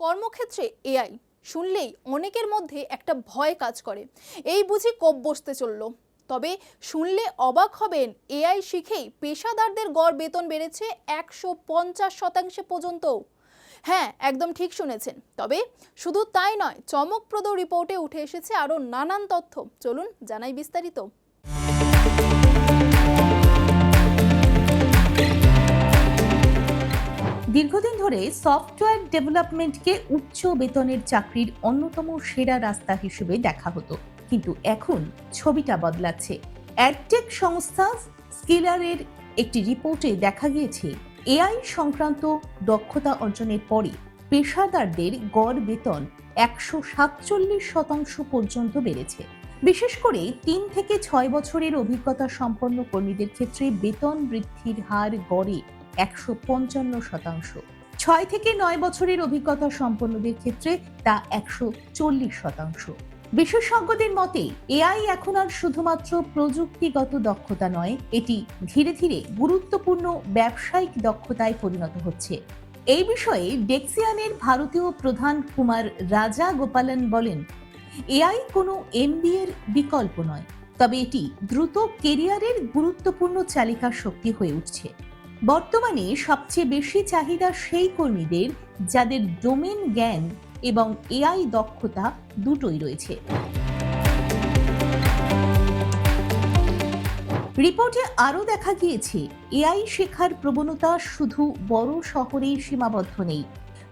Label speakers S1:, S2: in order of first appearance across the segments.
S1: কর্মক্ষেত্রে এআই শুনলেই অনেকের মধ্যে একটা ভয় কাজ করে। এই বুঝি কোপ বসতে চললো। তবে শুনলে অবাক হবেন, এআই শিখেই পেশাদারদের গড় বেতন বেড়েছে 150% পর্যন্ত। হ্যাঁ, একদম ঠিক শুনেছেন। তবে শুধু তাই নয়, চমকপ্রদ রিপোর্টে উঠে এসেছে আরও নানান তথ্য। চলুন জানাই বিস্তারিত।
S2: দীর্ঘদিন ধরে সফটওয়্যার ডেভেলপমেন্টকে উচ্চ বেতনের চাকরির অন্যতম সেরা রাস্তা হিসেবে দেখা হতো, কিন্তু এখন ছবিটা বদলাচ্ছে। অ্যাডটেক সংস্থা স্কিলারের একটি রিপোর্টে দেখা গিয়েছে, এআই সংক্রান্ত দক্ষতা অর্জনের পরে পেশাদারদের গড় বেতন 147% পর্যন্ত বেড়েছে। বিশেষ করে 3 থেকে 6 বছরের অভিজ্ঞতা সম্পন্ন কর্মীদের ক্ষেত্রে বেতন বৃদ্ধির হার গড়ে 155%। 6 থেকে 9 বছরের অভিজ্ঞতা সম্পন্নদের ক্ষেত্রে তা 140%। বিশেষজ্ঞদের মতে এআই এখন আর শুধুমাত্র প্রযুক্তিগত দক্ষতা নয়, এটি ধীরে ধীরে গুরুত্বপূর্ণ ব্যবসায়িক দক্ষতায় পরিণত হচ্ছে। এই বিষয়ে ডেক্সিয়ানের ভারতীয় প্রধান কুমার রাজা গোপালন বলেন, এআই কোনো এমবিএর বিকল্প নয়, তবে এটি দ্রুত কেরিয়ারের গুরুত্বপূর্ণ চালিকা শক্তি হয়ে উঠছে। বর্তমানে সবচেয়ে বেশি চাহিদা সেই কর্মীদের যাদের ডোমেন জ্ঞান এবং এআই দক্ষতা দুটোই রয়েছে। রিপোর্টে আরও দেখা গিয়েছে, এআই শেখার প্রবণতা শুধু বড় শহরেই সীমাবদ্ধ নেই,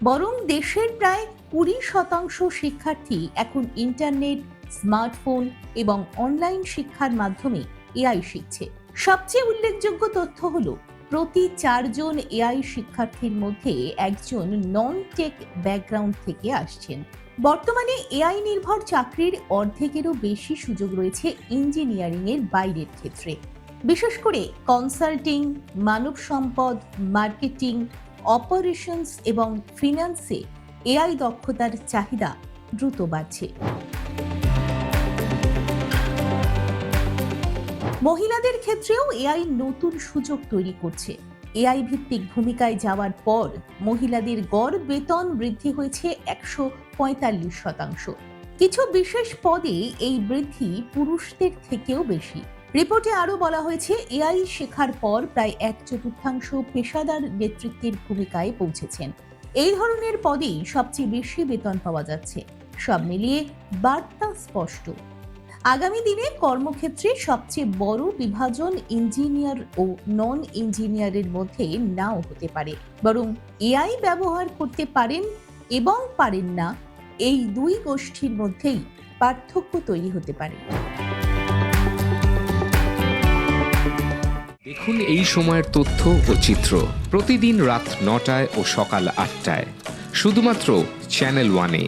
S2: বরং দেশের প্রায় 20% শিক্ষার্থী এখন ইন্টারনেট, স্মার্টফোন এবং অনলাইন শিক্ষার মাধ্যমে এআই শিখছে। সবচেয়ে উল্লেখযোগ্য তথ্য হলো, প্রতি 4 জন এআই শিক্ষার্থীর মধ্যে একজন নন টেক ব্যাকগ্রাউন্ড থেকে আসছেন। বর্তমানে এআই নির্ভর চাকরির অর্ধেকেরও বেশি সুযোগ রয়েছে ইঞ্জিনিয়ারিং এর বাইরের ক্ষেত্রে। বিশেষ করে কনসাল্টিং, মানব সম্পদ, মার্কেটিং, অপারেশনস এবং ফিন্যান্সে এআই দক্ষতার চাহিদা দ্রুত বাড়ছে। মহিলাদের ক্ষেত্রেও এআই নতুন সুযোগ তৈরি করছে। এআই ভিত্তিক ভূমিকায় যাওয়ার পর মহিলাদের গড় বেতন বৃদ্ধি হয়েছে 145%। কিছু বিশেষ পদে এই বৃদ্ধি পুরুষদের থেকেও বেশি। রিপোর্টে আরও বলা হয়েছে, এআই শেখার পর প্রায় 1/4 পেশাদার নেতৃত্বের ভূমিকায় পৌঁছেছেন। এই ধরনের পদেই সবচেয়ে বেশি বেতন পাওয়া যাচ্ছে। সব মিলিয়ে বার্তা স্পষ্ট, আগামী দিনে কর্মক্ষেত্রে সবচেয়ে বড় বিভাজন ইঞ্জিনিয়ার ও নন ইঞ্জিনিয়ারের মধ্যে নাও হতে পারে, বরং এআই ব্যবহার করতে পারেন এবং পারেন না, এই দুই গোষ্ঠীর মধ্যেই পার্থক্য তৈরি হতে পারে।
S3: দেখুন এই সময়ের তথ্য ও চিত্র প্রতিদিন রাত 9টায় ও সকাল 8টায় শুধুমাত্র চ্যানেল 1-এ।